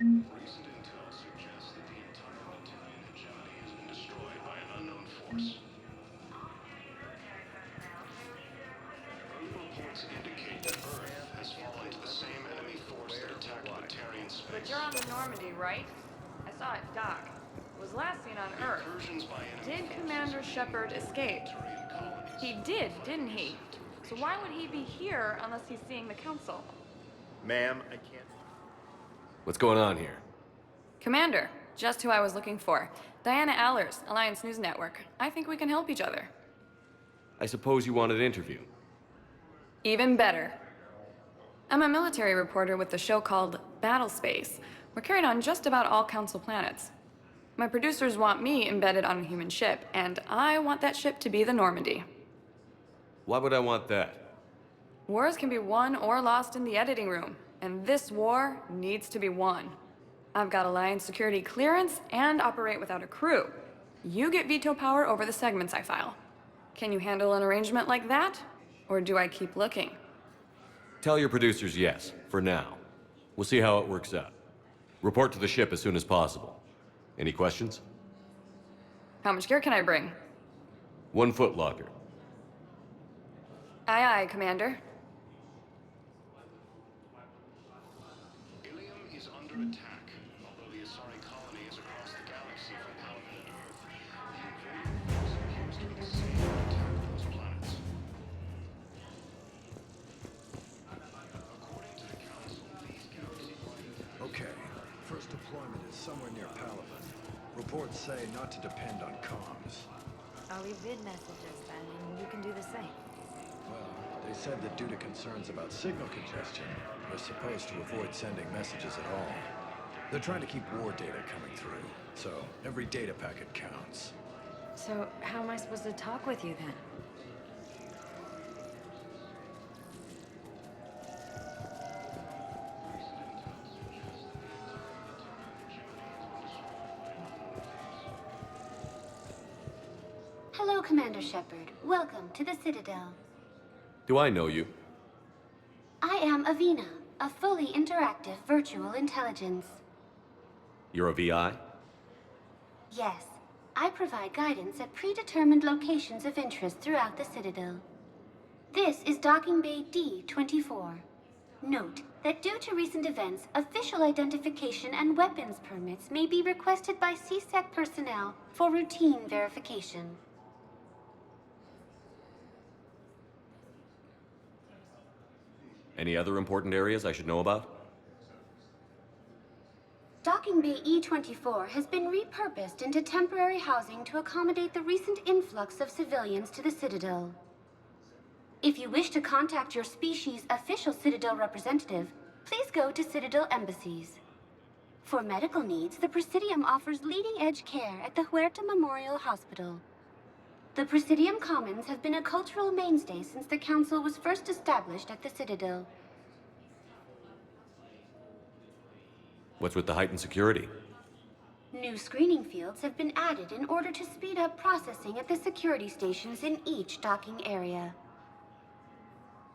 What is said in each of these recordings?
Recent intel suggests that the entire Italian hegemony has been destroyed by an unknown force. Early reports indicate that Earth has fallen to the same enemy force that attacked Batarian space. But you're on the Normandy, right? I saw it dock. It was last seen on Earth. Incursions by enemy Did forces Commander have Shepard shaped escape? Batarian colonies. He did, didn't he? So why would he be here unless he's seeing the Council? Ma'am, I can't... What's going on here? Commander, just who I was looking for. Diana Allers, Alliance News Network. I think we can help each other. I suppose you want an interview. Even better. I'm a military reporter with the show called Battle Space. We're carried on just about all Council planets. My producers want me embedded on a human ship, and I want that ship to be the Normandy. Why would I want that? Wars can be won or lost in the editing room, and this war needs to be won. I've got Alliance security clearance and operate without a crew. You get veto power over the segments I file. Can you handle an arrangement like that? Or do I keep looking? Tell your producers yes, for now. We'll see how it works out. Report to the ship as soon as possible. Any questions? How much gear can I bring? 1 foot locker. Aye, aye, Commander. Ilium is under attack. Although the Asari colony is across the galaxy from Palaven and Earth, the invading force appears to be the same that attacked those planets. According to the Council, these galaxy-wide attacks... Okay, first deployment is somewhere near Palaven. Reports say not to depend on comms. I'll leave vid messages then, and you can do the same. Well, they said that due to concerns about signal congestion, they're supposed to avoid sending messages at all. They're trying to keep war data coming through, so every data packet counts. So, how am I supposed to talk with you then? Hello, Commander Shepard. Welcome to the Citadel. Do I know you? I am Avina, a fully interactive virtual intelligence. You're a VI? Yes, I provide guidance at predetermined locations of interest throughout the Citadel. This is Docking Bay D-24. Note that due to recent events, official identification and weapons permits may be requested by CSEC personnel for routine verification. Any other important areas I should know about? Docking Bay E-24 has been repurposed into temporary housing to accommodate the recent influx of civilians to the Citadel. If you wish to contact your species' official Citadel representative, please go to Citadel embassies. For medical needs, the Presidium offers leading-edge care at the Huerta Memorial Hospital. The Presidium Commons have been a cultural mainstay since the Council was first established at the Citadel. What's with the heightened security? New screening fields have been added in order to speed up processing at the security stations in each docking area.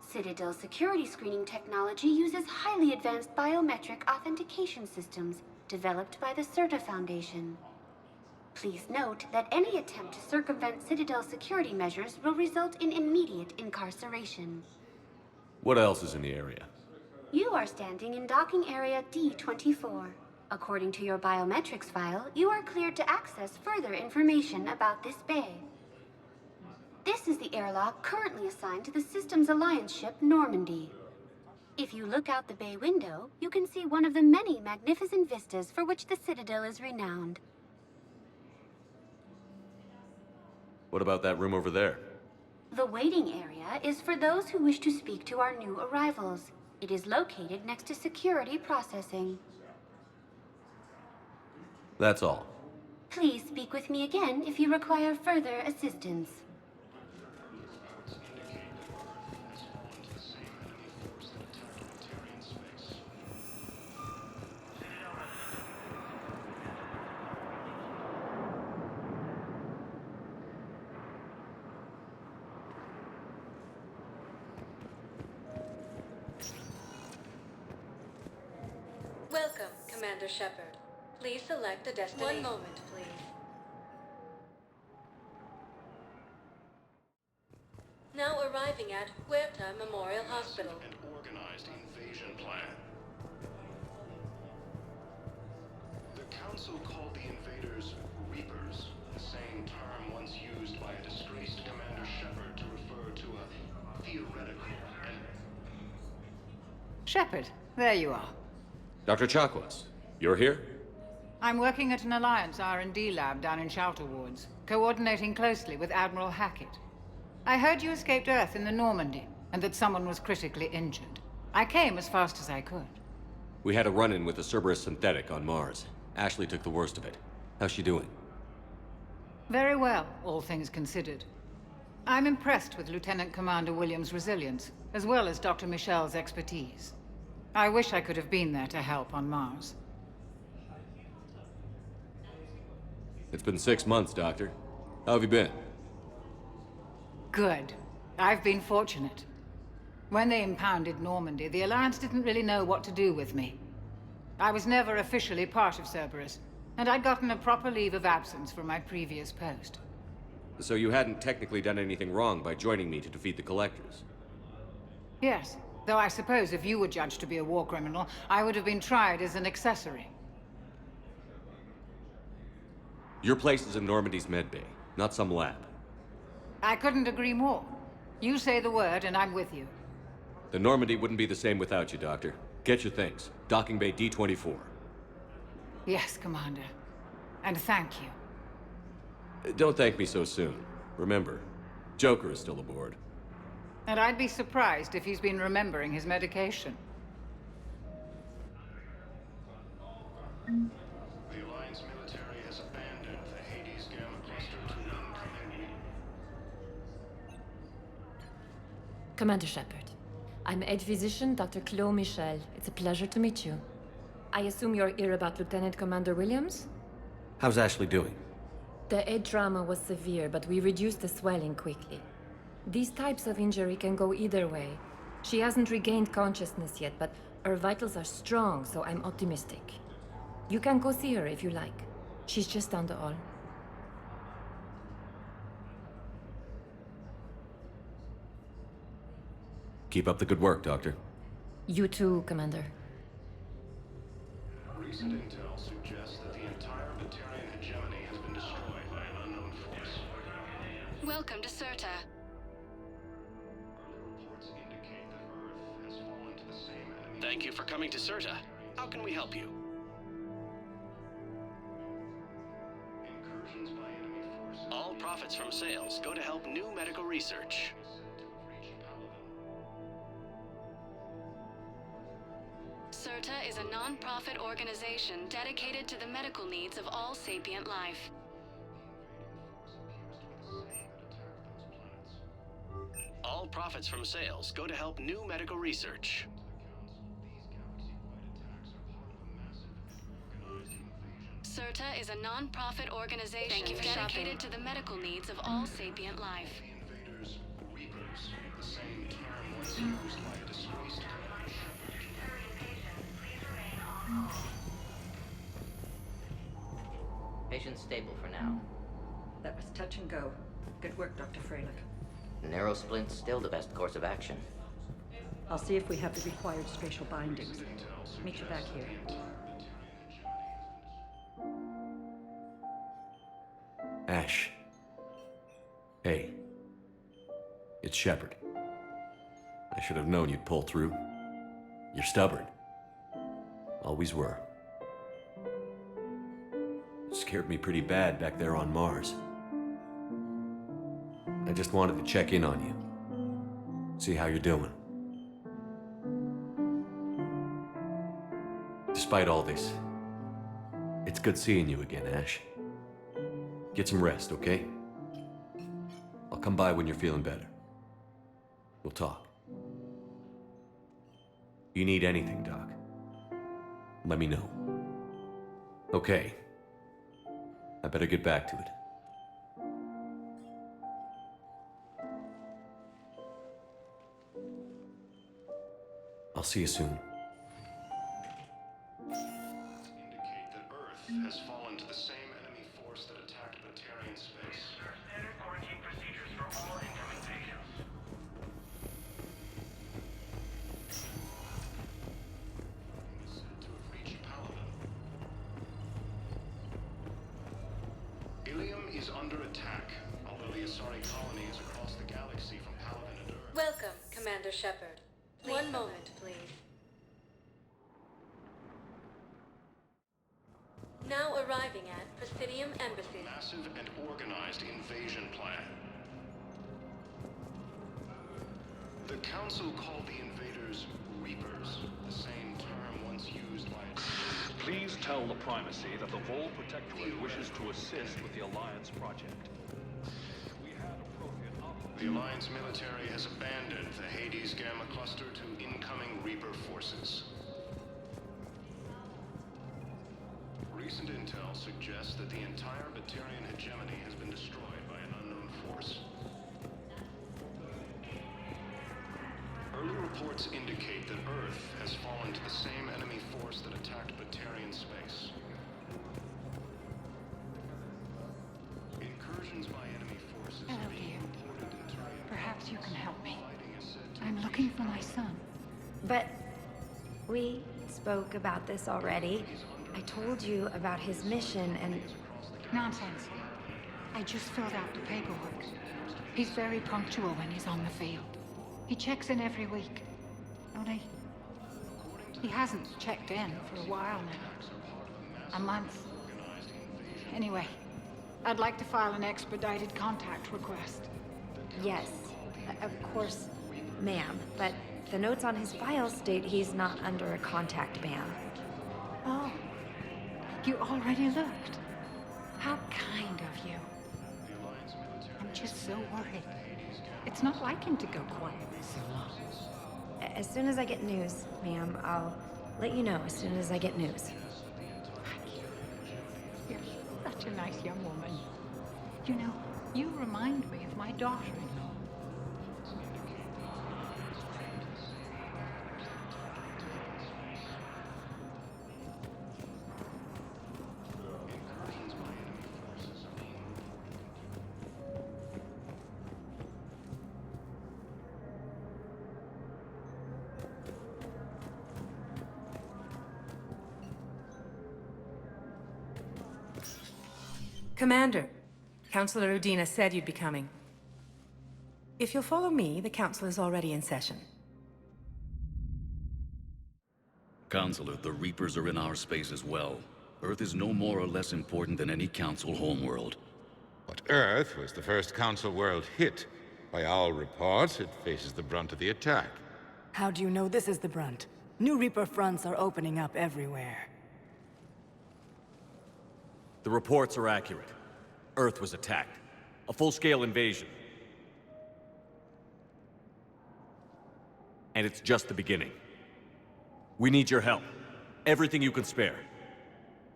Citadel security screening technology uses highly advanced biometric authentication systems developed by the CERTA Foundation. Please note that any attempt to circumvent Citadel security measures will result in immediate incarceration. What else is in the area? You are standing in docking area D-24. According to your biometrics file, you are cleared to access further information about this bay. This is the airlock currently assigned to the Systems Alliance ship Normandy. If you look out the bay window, you can see one of the many magnificent vistas for which the Citadel is renowned. What about that room over there? The waiting area is for those who wish to speak to our new arrivals. It is located next to security processing. That's all. Please speak with me again if you require further assistance. Welcome, Commander Shepard. Please select a destination. 1 moment, please. Now arriving at Huerta Memorial Hospital. And organized invasion plan. The Council called the invaders Reapers, the same term once used by a disgraced Commander Shepard to refer to a theoretical and Shepard, there you are. Dr. Chakwas, you're here? I'm working at an Alliance R&D lab down in Shelter Wards, coordinating closely with Admiral Hackett. I heard you escaped Earth in the Normandy, and that someone was critically injured. I came as fast as I could. We had a run-in with a Cerberus synthetic on Mars. Ashley took the worst of it. How's she doing? Very well, all things considered. I'm impressed with Lieutenant Commander Williams' resilience, as well as Dr. Michel's expertise. I wish I could have been there to help on Mars. It's been 6 months, Doctor. How have you been? Good. I've been fortunate. When they impounded Normandy, the Alliance didn't really know what to do with me. I was never officially part of Cerberus, and I'd gotten a proper leave of absence from my previous post. So you hadn't technically done anything wrong by joining me to defeat the Collectors? Yes, though I suppose if you were judged to be a war criminal, I would have been tried as an accessory. Your place is in Normandy's medbay, not some lab. I couldn't agree more. You say the word, and I'm with you. The Normandy wouldn't be the same without you, Doctor. Get your things. Docking Bay D-24. Yes, Commander. And thank you. Don't thank me so soon. Remember, Joker is still aboard. And I'd be surprised if he's been remembering his medication. the Alliance military has abandoned the Hades Gamma cluster to incoming. Commander Shepard, I'm Edge Physician Dr. Chloe Michel. It's a pleasure to meet you. I assume you're here about Lieutenant Commander Williams? How's Ashley doing? The head trauma was severe, but we reduced the swelling quickly. These types of injury can go either way. She hasn't regained consciousness yet, but her vitals are strong, so I'm optimistic. You can go see her if you like. She's just down the hall. Keep up the good work, Doctor. You too, Commander. Recent intel suggests that the entire Batarian hegemony has been destroyed by an unknown force. Welcome to Serta. Early reports indicate that Earth has fallen to the same enemy. Thank you for coming to Serta. How can we help you? Incursions by enemy forces. All profits from sales go to help new medical research. Serta is a non-profit organization dedicated to the medical needs of all sapient life. All profits from sales go to help new medical research. Serta is a non-profit organization dedicated to the medical needs of all sapient life. Invaders, Reapers, the same term once used by a disgraced Commander Shepard. Patient's stable for now. That was touch and go. Good work, Dr. Freilich. Narrow splint's still the best course of action. I'll see if we have the required spatial bindings. Meet you back here. Ash. Hey. It's Shepard. I should have known you'd pull through. You're stubborn. Always were. Scared me pretty bad back there on Mars. I just wanted to check in on you. See how you're doing. Despite all this, it's good seeing you again, Ash. Get some rest, okay? I'll come by when you're feeling better. We'll talk. You need anything, Doc, let me know. Okay. I better get back to it. I'll see you soon. has fallen to the same enemy force that attacked Batarian space. Standard quarantine procedures for all incoming patients. Is said to have reached Paladin. Ilium is under attack, although the Asari colony is across the galaxy from Paladin and Earth. Welcome, Commander Shepard. One moment, please. Now arriving at Presidium Embassy. Massive and organized invasion plan. The Council called the invaders Reapers, the same term once used by its... Please tell the Primacy that the Vol Protectorate wishes to assist with the Alliance project. We had appropriate... The Alliance military has abandoned the Hades Gamma Cluster to incoming Reaper forces. Recent intel suggests that the entire Batarian hegemony has been destroyed by an unknown force. Early reports indicate that Earth has fallen to the same enemy force that attacked Batarian space. Incursions by enemy forces Hello, being dear. reported in Turian. Perhaps you can help me. I'm looking for my son. But we spoke about this already. I told you about his mission and... Nonsense. I just filled out the paperwork. He's very punctual when he's on the field. He checks in every week. Only... he hasn't checked in for a while now. A month. Anyway, I'd like to file an expedited contact request. Yes, of course, ma'am. But the notes on his file state he's not under a contact ban. Oh. You already looked. How kind of you. I'm just so worried. It's not like him to go quiet so long. As soon as I get news, ma'am, I'll let you know as soon as I get news. You're such a nice young woman. You know, you remind me of my daughter-in-law. Commander, Councilor Udina said you'd be coming. If you'll follow me, the Council is already in session. Counselor, the Reapers are in our space as well. Earth is no more or less important than any Council homeworld. But Earth was the first Council world hit. By all reports, it faces the brunt of the attack. How do you know this is the brunt? New Reaper fronts are opening up everywhere. The reports are accurate. Earth was attacked. A full-scale invasion. And it's just the beginning. We need your help. Everything you can spare.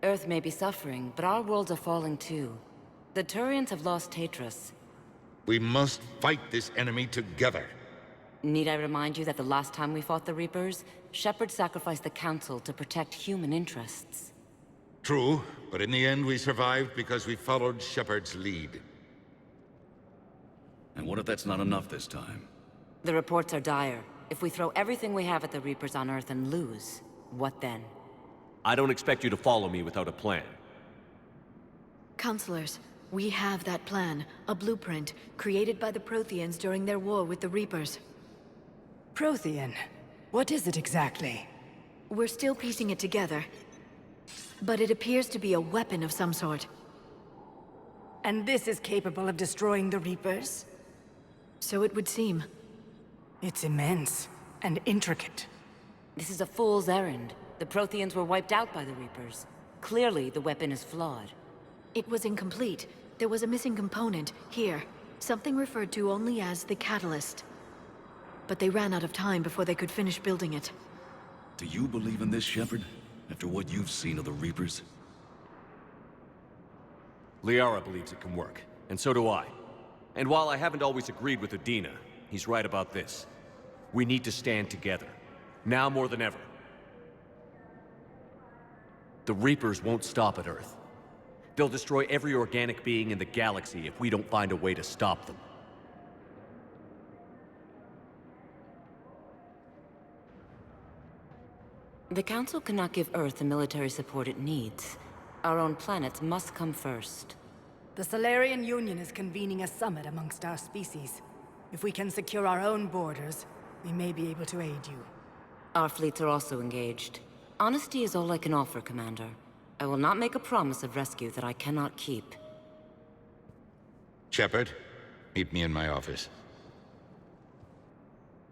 Earth may be suffering, but our worlds are falling too. The Turians have lost Tatris. We must fight this enemy together. Need I remind you that the last time we fought the Reapers, Shepard sacrificed the Council to protect human interests? True, but in the end we survived because we followed Shepard's lead. And what if that's not enough this time? The reports are dire. If we throw everything we have at the Reapers on Earth and lose, what then? I don't expect you to follow me without a plan. Counselors, we have that plan, a blueprint, created by the Protheans during their war with the Reapers. Prothean? What is it exactly? We're still piecing it together, but it appears to be a weapon of some sort. And this is capable of destroying the Reapers? So it would seem. It's immense and intricate. This is a fool's errand. The Protheans were wiped out by the Reapers. Clearly, the weapon is flawed. It was incomplete. There was a missing component, here. Something referred to only as the Catalyst. But they ran out of time before they could finish building it. Do you believe in this, Shepard? After what you've seen of the Reapers? Liara believes it can work, and so do I. And while I haven't always agreed with Udina, he's right about this. We need to stand together. Now more than ever. The Reapers won't stop at Earth. They'll destroy every organic being in the galaxy if we don't find a way to stop them. The Council cannot give Earth the military support it needs. Our own planets must come first. The Solarian Union is convening a summit amongst our species. If we can secure our own borders, we may be able to aid you. Our fleets are also engaged. Honesty is all I can offer, Commander. I will not make a promise of rescue that I cannot keep. Shepard, meet me in my office.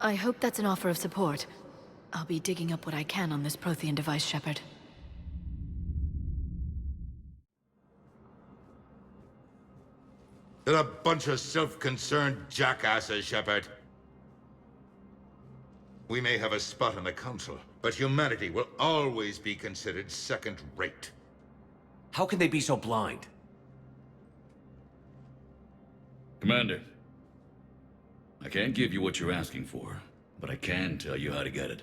I hope that's an offer of support. I'll be digging up what I can on this Prothean device, Shepard. They're a bunch of self-concerned jackasses, Shepard. We may have a spot in the Council, but humanity will always be considered second-rate. How can they be so blind? Commander, I can't give you what you're asking for, but I can tell you how to get it.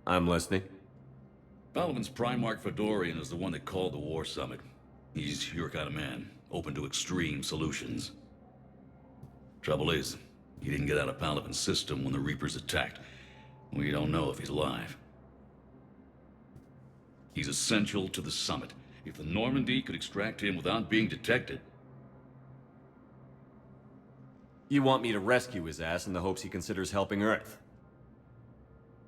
I'm listening. Palaven's Primarch Fedorian is the one that called the War Summit. He's your kind of man, open to extreme solutions. Trouble is, he didn't get out of Palaven's system when the Reapers attacked. We don't know if he's alive. He's essential to the summit. If the Normandy could extract him without being detected... You want me to rescue his ass in the hopes he considers helping Earth?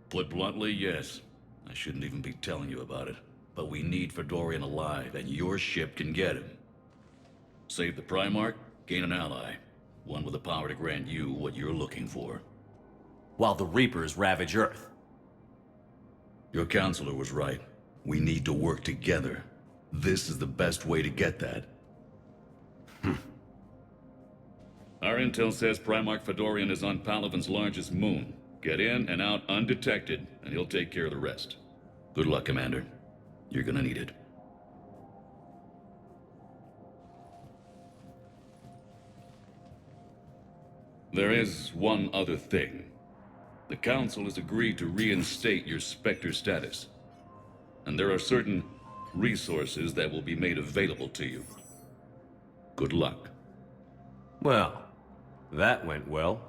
Put bluntly, yes. I shouldn't even be telling you about it. But we need Fedorian alive, and your ship can get him. Save the Primarch, gain an ally. One with the power to grant you what you're looking for. While the Reapers ravage Earth. Your counselor was right. We need to work together. This is the best way to get that. Our intel says Primarch Fedorian is on Palaven's largest moon. Get in and out undetected, and he'll take care of the rest. Good luck, Commander. You're gonna need it. There is one other thing. The Council has agreed to reinstate your Spectre status. And there are certain resources that will be made available to you. Good luck. Well, that went well.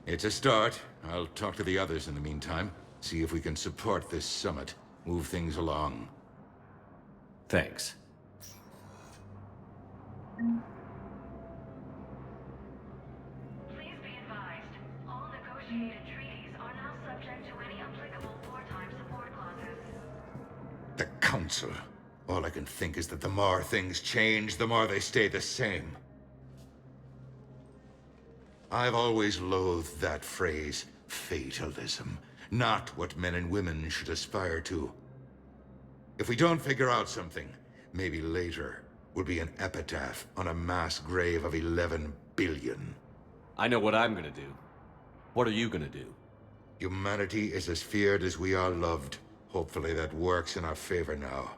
It's a start. I'll talk to the others in the meantime. See if we can support this summit. Move things along. Thanks. Please be advised, all negotiated treaties are now subject to any applicable wartime support clauses. The Council. All I can think is that the more things change, the more they stay the same. I've always loathed that phrase, fatalism. Not what men and women should aspire to. If we don't figure out something, maybe later will be an epitaph on a mass grave of 11 billion. I know what I'm gonna do. What are you gonna do? Humanity is as feared as we are loved. Hopefully that works in our favor now.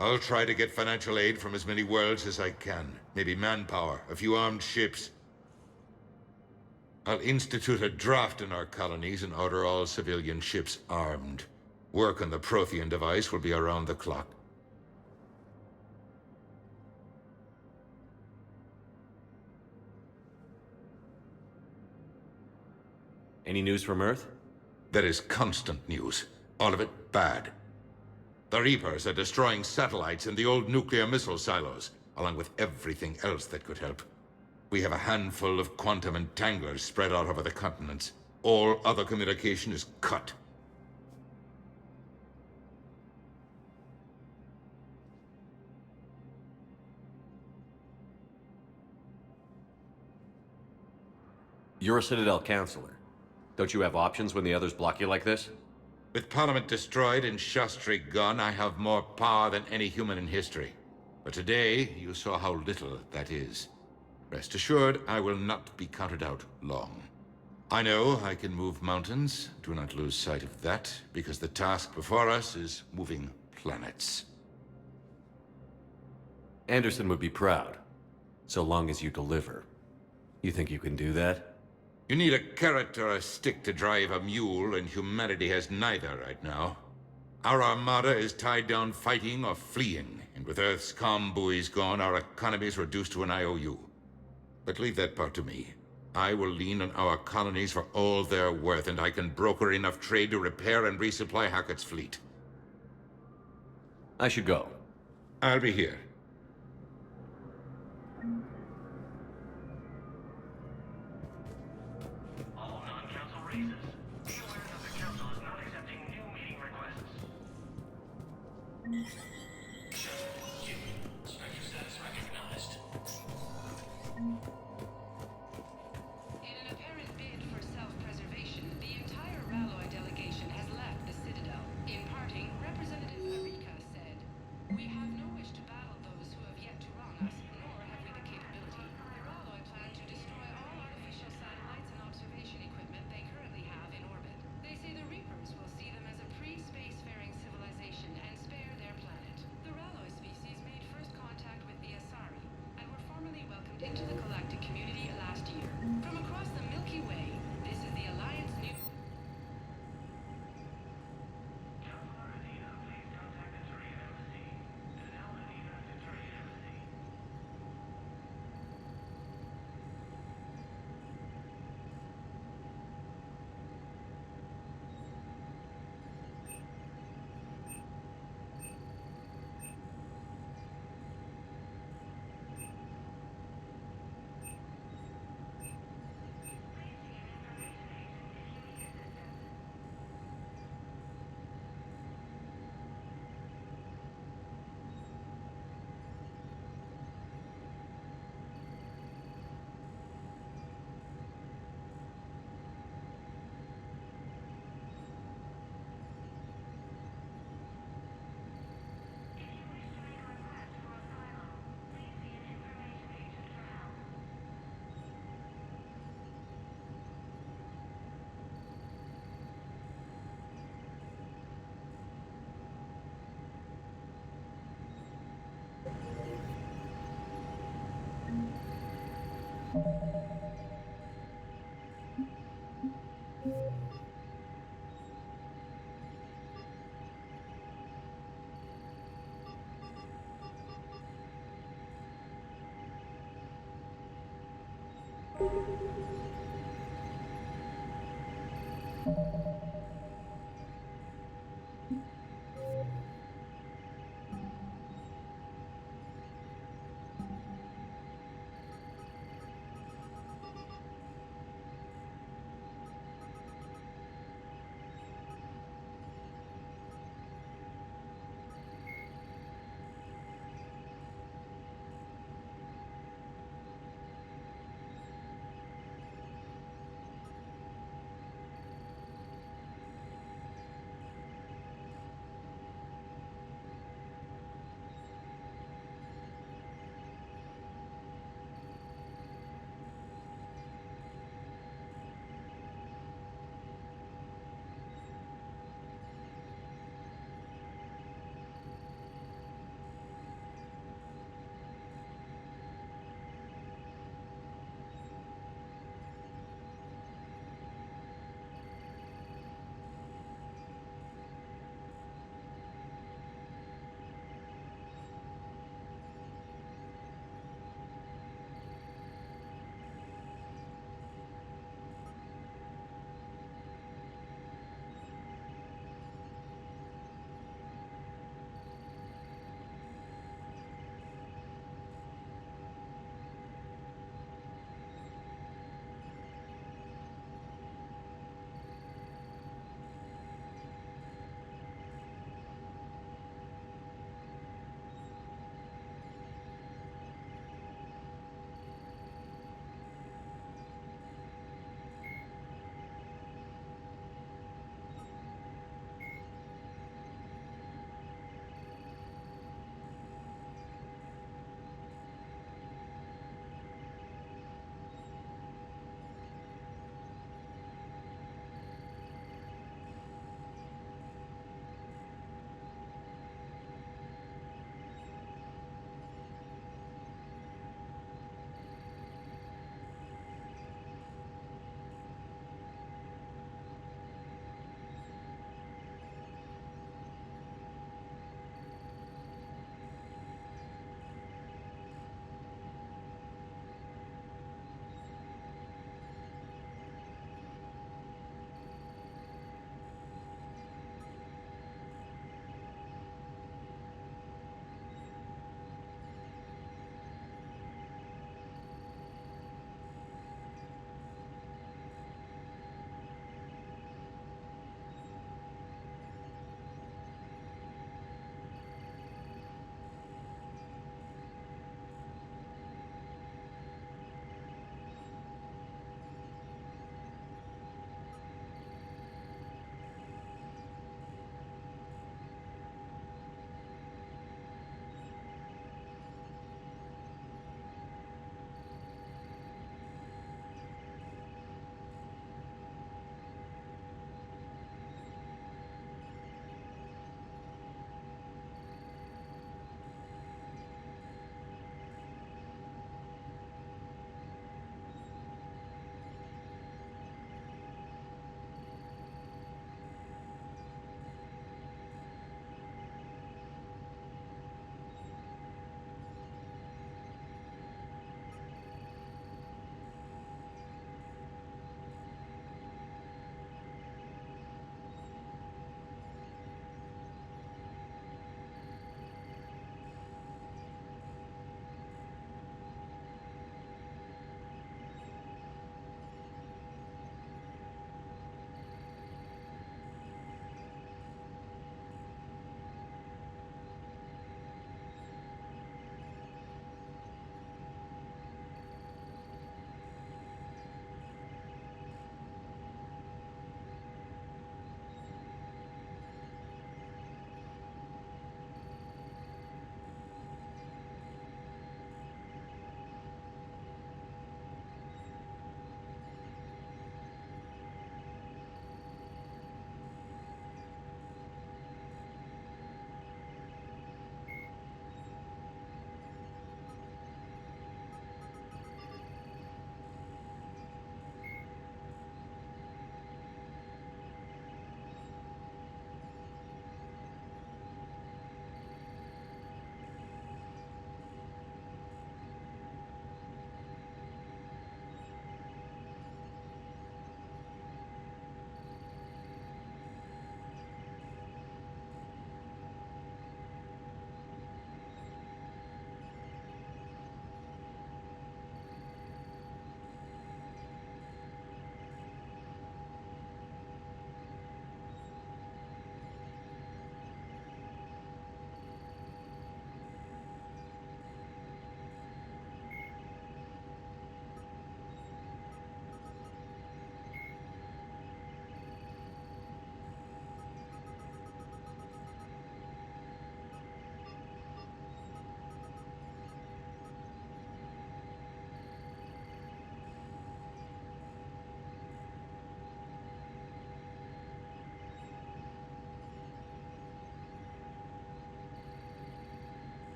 I'll try to get financial aid from as many worlds as I can. Maybe manpower, a few armed ships. I'll institute a draft in our colonies and order all civilian ships armed. Work on the Prothean device will be around the clock. Any news from Earth? There is constant news. All of it bad. The Reapers are destroying satellites in the old nuclear missile silos, along with everything else that could help. We have a handful of quantum entanglers spread out over the continents. All other communication is cut. You're a Citadel counselor. Don't you have options when the others block you like this? With Parliament destroyed and Shastri gone, I have more power than any human in history. But today, you saw how little that is. Rest assured, I will not be counted out long. I know I can move mountains. Do not lose sight of that, because the task before us is moving planets. Anderson would be proud, so long as you deliver. You think you can do that? You need a carrot or a stick to drive a mule, and humanity has neither right now. Our armada is tied down fighting or fleeing, and with Earth's comm buoys gone, our economy is reduced to an IOU. But leave that part to me. I will lean on our colonies for all they're worth, and I can broker enough trade to repair and resupply Hackett's fleet. I should go. I'll be here. All non-council races, be aware that the council is not accepting new meeting requests. Spectre status recognized. In an apparent bid for self-preservation, the entire Ralloy delegation has left the Citadel. In parting, Representative Arika said, "We have no wish to battle those who have yet to wrong us, nor have we the capability. The Ralloy plan to destroy all artificial satellites and observation equipment they currently have in orbit. They say the Reapers will see them as a pre-spacefaring civilization and spare their planet. The Ralloy species made first contact with the Asari, and were formally welcomed into the galactic community last year. From across the Milky Way, this is the Alliance New...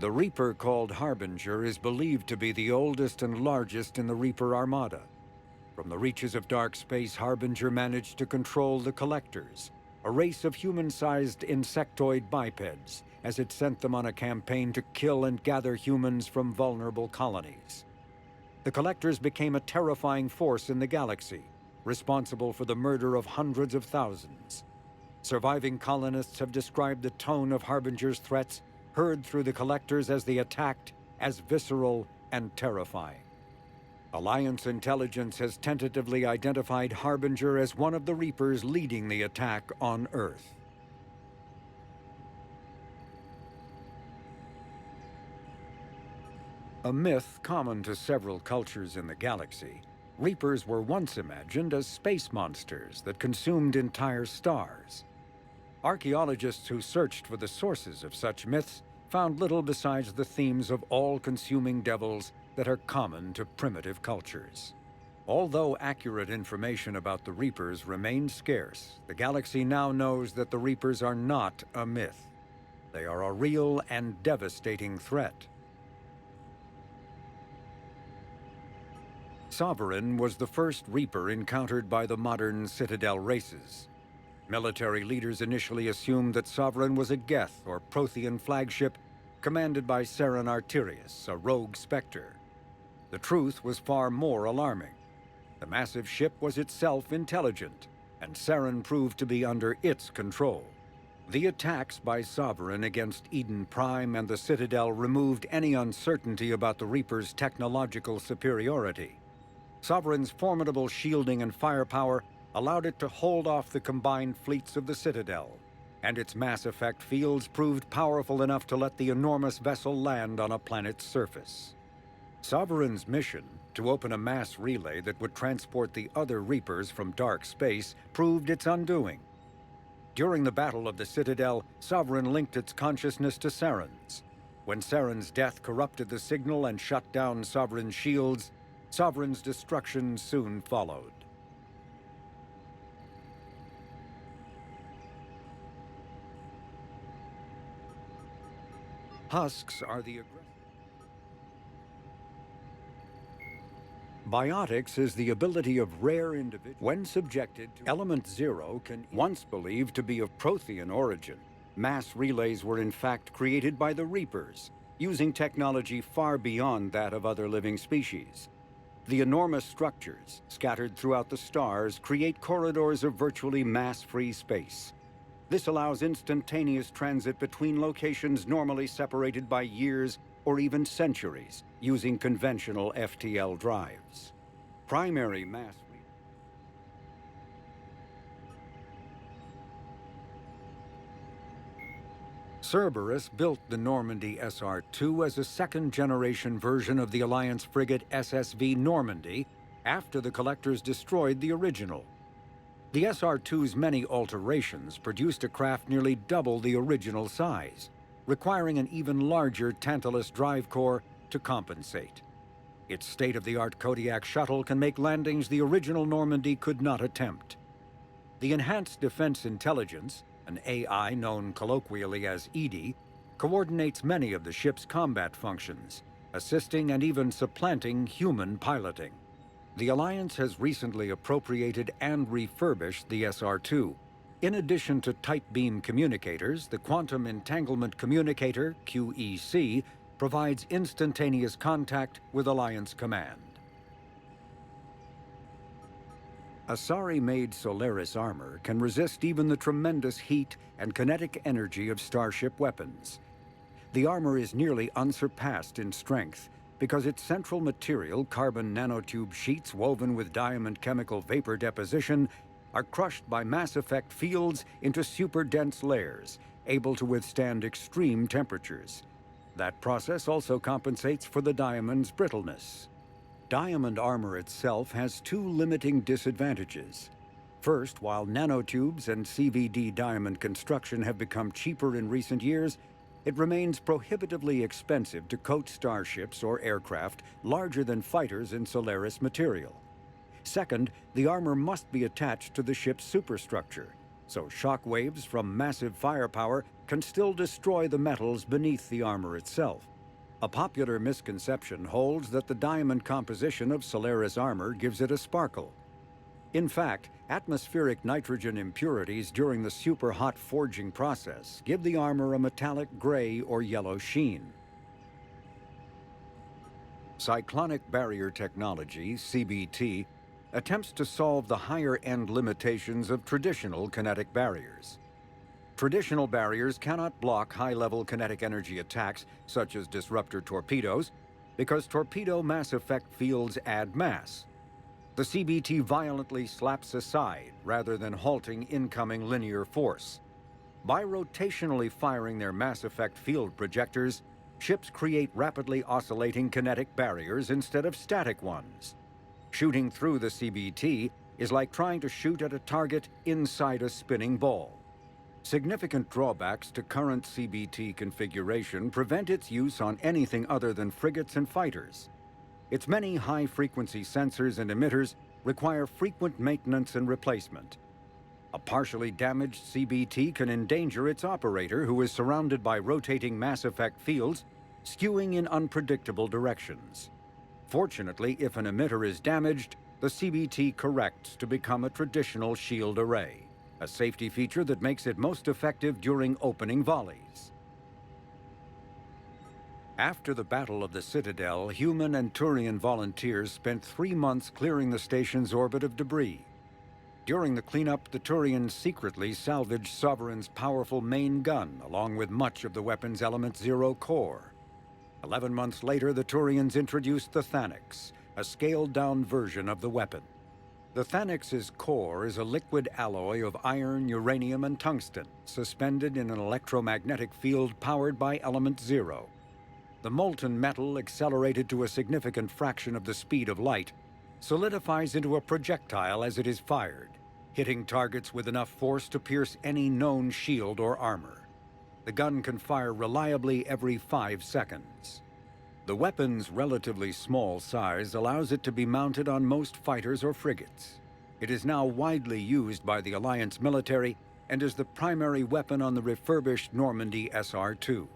The Reaper called Harbinger is believed to be the oldest and largest in the Reaper Armada. From the reaches of dark space, Harbinger managed to control the Collectors, a race of human-sized insectoid bipeds, as it sent them on a campaign to kill and gather humans from vulnerable colonies. The Collectors became a terrifying force in the galaxy, responsible for the murder of hundreds of thousands. Surviving colonists have described the tone of Harbinger's threats heard through the Collectors as they attacked as visceral and terrifying. Alliance intelligence has tentatively identified Harbinger as one of the Reapers leading the attack on Earth. A myth common to several cultures in the galaxy, Reapers were once imagined as space monsters that consumed entire stars. Archaeologists who searched for the sources of such myths found little besides the themes of all-consuming devils that are common to primitive cultures. Although accurate information about the Reapers remains scarce, the galaxy now knows that the Reapers are not a myth. They are a real and devastating threat. Sovereign was the first Reaper encountered by the modern Citadel races. Military leaders initially assumed that Sovereign was a Geth or Prothean flagship commanded by Saren Arterius, a rogue Spectre. The truth was far more alarming. The massive ship was itself intelligent, and Saren proved to be under its control. The attacks by Sovereign against Eden Prime and the Citadel removed any uncertainty about the Reaper's technological superiority. Sovereign's formidable shielding and firepower allowed it to hold off the combined fleets of the Citadel, and its mass effect fields proved powerful enough to let the enormous vessel land on a planet's surface. Sovereign's mission, to open a mass relay that would transport the other Reapers from dark space, proved its undoing. During the Battle of the Citadel, Sovereign linked its consciousness to Saren's. When Saren's death corrupted the signal and shut down Sovereign's shields, Sovereign's destruction soon followed. Husks are the aggressor. Biotics is the ability of rare individuals. When subjected to Element Zero, can once believed to be of Prothean origin. Mass relays were in fact created by the Reapers, using technology far beyond that of other living species. The enormous structures, scattered throughout the stars, create corridors of virtually mass-free space. This allows instantaneous transit between locations normally separated by years or even centuries, using conventional FTL drives. Primary mass... Cerberus built the Normandy SR-2 as a second-generation version of the Alliance frigate SSV Normandy after the Collectors destroyed the original. The SR-2's many alterations produced a craft nearly double the original size, requiring an even larger Tantalus drive core to compensate. Its state-of-the-art Kodiak shuttle can make landings the original Normandy could not attempt. The Enhanced Defense Intelligence, an AI known colloquially as EDI, coordinates many of the ship's combat functions, assisting and even supplanting human piloting. The Alliance has recently appropriated and refurbished the SR-2. In addition to tight beam communicators, the Quantum Entanglement Communicator, QEC, provides instantaneous contact with Alliance Command. Asari-made Solaris armor can resist even the tremendous heat and kinetic energy of starship weapons. The armor is nearly unsurpassed in strength because its central material, carbon nanotube sheets woven with diamond chemical vapor deposition, are crushed by mass effect fields into super-dense layers, able to withstand extreme temperatures. That process also compensates for the diamond's brittleness. Diamond armor itself has two limiting disadvantages. First, while nanotubes and CVD diamond construction have become cheaper in recent years, it remains prohibitively expensive to coat starships or aircraft larger than fighters in Solaris material. Second, the armor must be attached to the ship's superstructure, so shock waves from massive firepower can still destroy the metals beneath the armor itself. A popular misconception holds that the diamond composition of Solaris armor gives it a sparkle. In fact, atmospheric nitrogen impurities during the super-hot forging process give the armor a metallic gray or yellow sheen. Cyclonic barrier technology, CBT, attempts to solve the higher-end limitations of traditional kinetic barriers. Traditional barriers cannot block high-level kinetic energy attacks, such as disruptor torpedoes, because torpedo mass effect fields add mass. The CBT violently slaps aside, rather than halting incoming linear force. By rotationally firing their mass effect field projectors, ships create rapidly oscillating kinetic barriers instead of static ones. Shooting through the CBT is like trying to shoot at a target inside a spinning ball. Significant drawbacks to current CBT configuration prevent its use on anything other than frigates and fighters. Its many high-frequency sensors and emitters require frequent maintenance and replacement. A partially damaged CBT can endanger its operator, who is surrounded by rotating mass effect fields, skewing in unpredictable directions. Fortunately, if an emitter is damaged, the CBT corrects to become a traditional shield array, a safety feature that makes it most effective during opening volleys. After the Battle of the Citadel, human and Turian volunteers spent 3 months clearing the station's orbit of debris. During the cleanup, the Turians secretly salvaged Sovereign's powerful main gun, along with much of the weapon's Element Zero core. 11 months later, the Turians introduced the Thanix, a scaled-down version of the weapon. The Thanix's core is a liquid alloy of iron, uranium, and tungsten, suspended in an electromagnetic field powered by Element Zero. The molten metal, accelerated to a significant fraction of the speed of light, solidifies into a projectile as it is fired, hitting targets with enough force to pierce any known shield or armor. The gun can fire reliably every 5 seconds. The weapon's relatively small size allows it to be mounted on most fighters or frigates. It is now widely used by the Alliance military and is the primary weapon on the refurbished Normandy SR-2.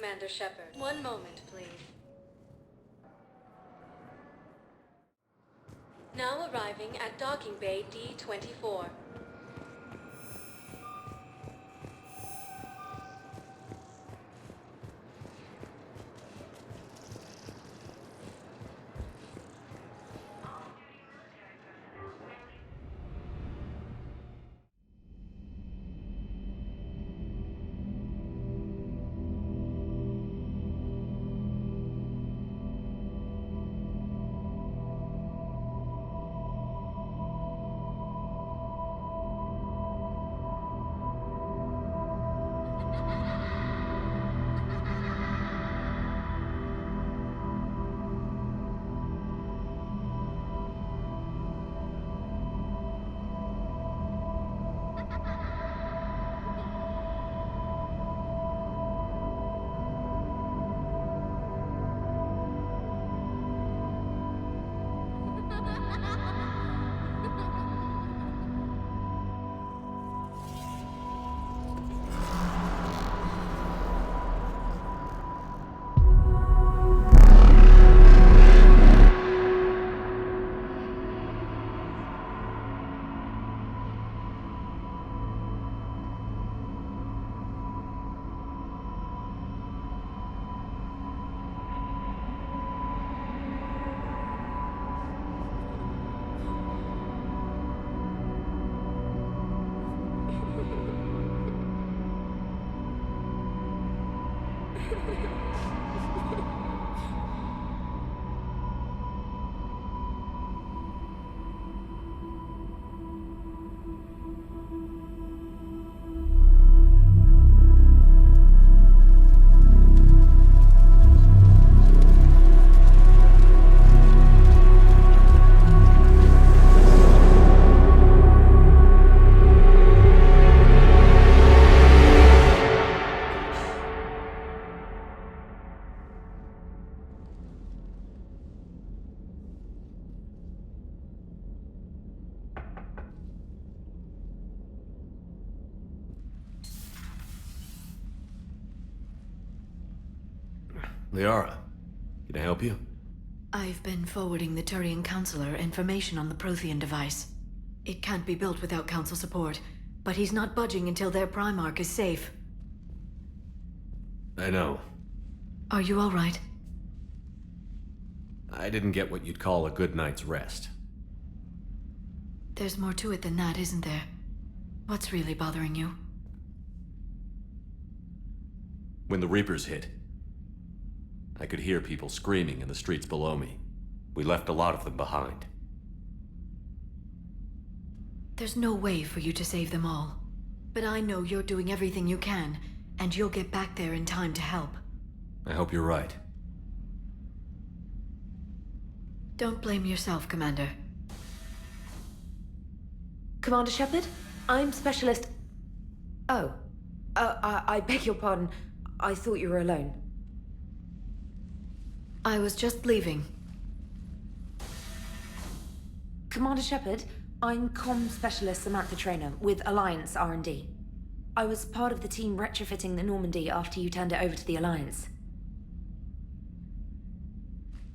Commander Shepard. One moment, please. Now arriving at Docking Bay D-24. Liara, can I help you? I've been forwarding the Turian Counselor information on the Prothean device. It can't be built without Council support, but he's not budging until their Primarch is safe. I know. Are you all right? I didn't get what you'd call a good night's rest. There's more to it than that, isn't there? What's really bothering you? When the Reapers hit, I could hear people screaming in the streets below me. We left a lot of them behind. There's no way for you to save them all. But I know you're doing everything you can, and you'll get back there in time to help. I hope you're right. Don't blame yourself, Commander. Commander Shepard? I'm Specialist... Oh. I beg your pardon. I thought you were alone. I was just leaving. Commander Shepard, I'm Comm Specialist Samantha Traynor with Alliance R&D. I was part of the team retrofitting the Normandy after you turned it over to the Alliance.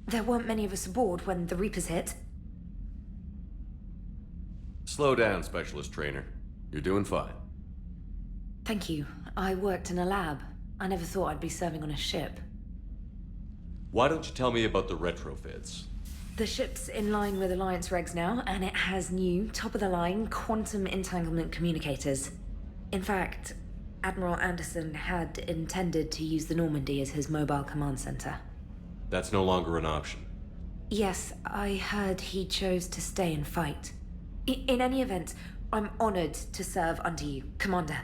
There weren't many of us aboard when the Reapers hit. Slow down, Specialist Traynor. You're doing fine. Thank you. I worked in a lab. I never thought I'd be serving on a ship. Why don't you tell me about the retrofits? The ship's in line with Alliance regs now, and it has new, top-of-the-line, quantum entanglement communicators. In fact, Admiral Anderson had intended to use the Normandy as his mobile command center. That's no longer an option. Yes, I heard he chose to stay and fight. In any event, I'm honored to serve under you, Commander.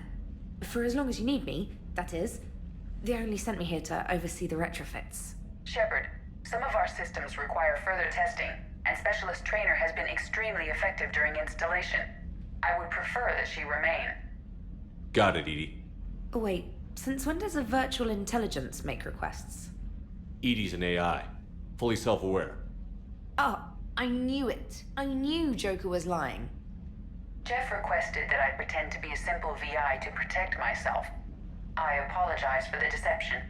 For as long as you need me, that is. They only sent me here to oversee the retrofits. Shepard, some of our systems require further testing, and Specialist Traynor has been extremely effective during installation. I would prefer that she remain. Got it, EDI. Wait, since when does a virtual intelligence make requests? EDI's an AI, fully self-aware. Oh, I knew it. I knew Joker was lying. Jeff requested that I pretend to be a simple VI to protect myself. I apologize for the deception.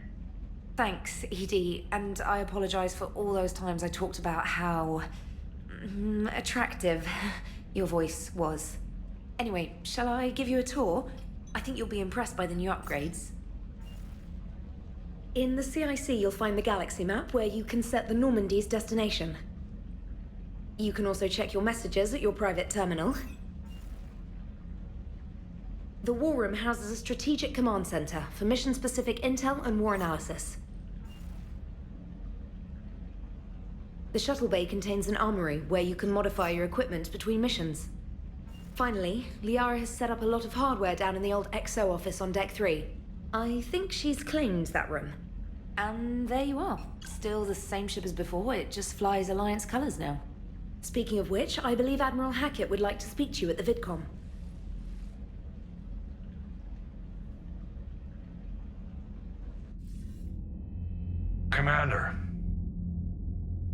Thanks, ED, and I apologize for all those times I talked about how... attractive your voice was. Anyway, shall I give you a tour? I think you'll be impressed by the new upgrades. In the CIC, you'll find the galaxy map where you can set the Normandy's destination. You can also check your messages at your private terminal. The War Room houses a strategic command center for mission-specific intel and war analysis. The shuttle bay contains an armory where you can modify your equipment between missions. Finally, Liara has set up a lot of hardware down in the old XO office on Deck 3. I think she's claimed that room. And there you are. Still the same ship as before, it just flies Alliance colors now. Speaking of which, I believe Admiral Hackett would like to speak to you at the VidCom. Commander,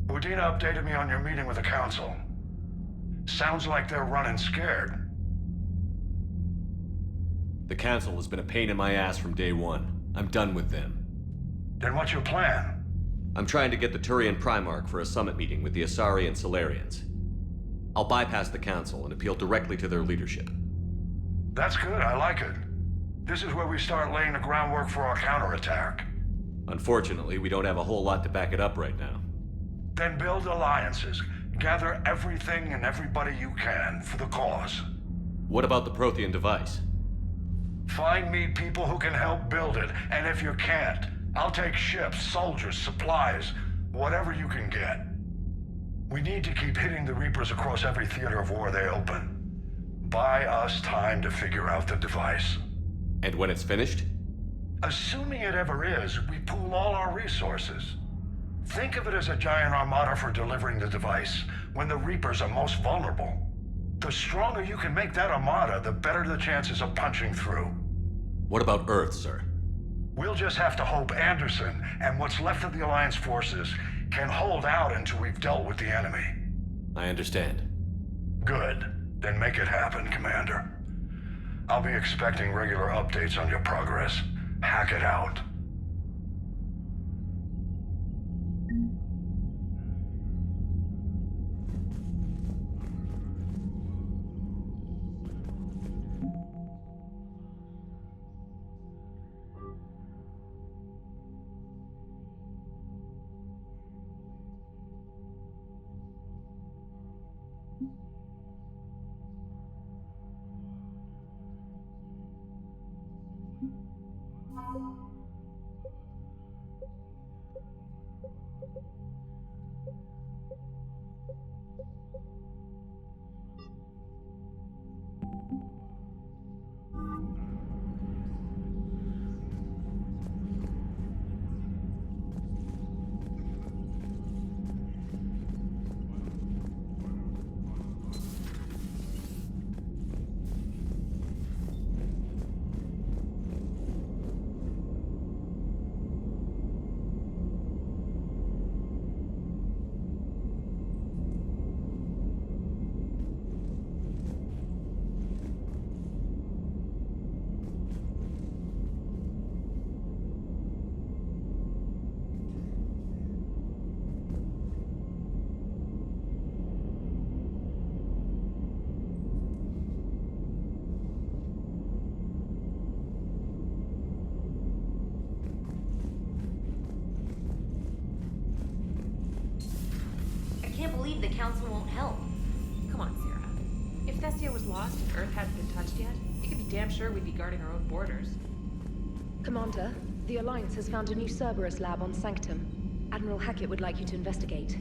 Udina updated me on your meeting with the Council. Sounds like they're running scared. The Council has been a pain in my ass from day one. I'm done with them. Then what's your plan? I'm trying to get the Turian Primarch for a summit meeting with the Asari and Solarians. I'll bypass the Council and appeal directly to their leadership. That's good, I like it. This is where we start laying the groundwork for our counterattack. Unfortunately, we don't have a whole lot to back it up right now. Then build alliances. Gather everything and everybody you can for the cause. What about the Prothean device? Find me people who can help build it, and if you can't, I'll take ships, soldiers, supplies, whatever you can get. We need to keep hitting the Reapers across every theater of war they open. Buy us time to figure out the device. And when it's finished? Assuming it ever is, we pool all our resources. Think of it as a giant armada for delivering the device, when the Reapers are most vulnerable. The stronger you can make that armada, the better the chances of punching through. What about Earth, sir? We'll just have to hope Anderson, and what's left of the Alliance forces, can hold out until we've dealt with the enemy. I understand. Good. Then make it happen, Commander. I'll be expecting regular updates on your progress. Hack it out. The Council won't help. Come on, Sarah. If Thessia was lost and Earth hadn't been touched yet, you can be damn sure we'd be guarding our own borders. Commander, the Alliance has found a new Cerberus lab on Sanctum. Admiral Hackett would like you to investigate.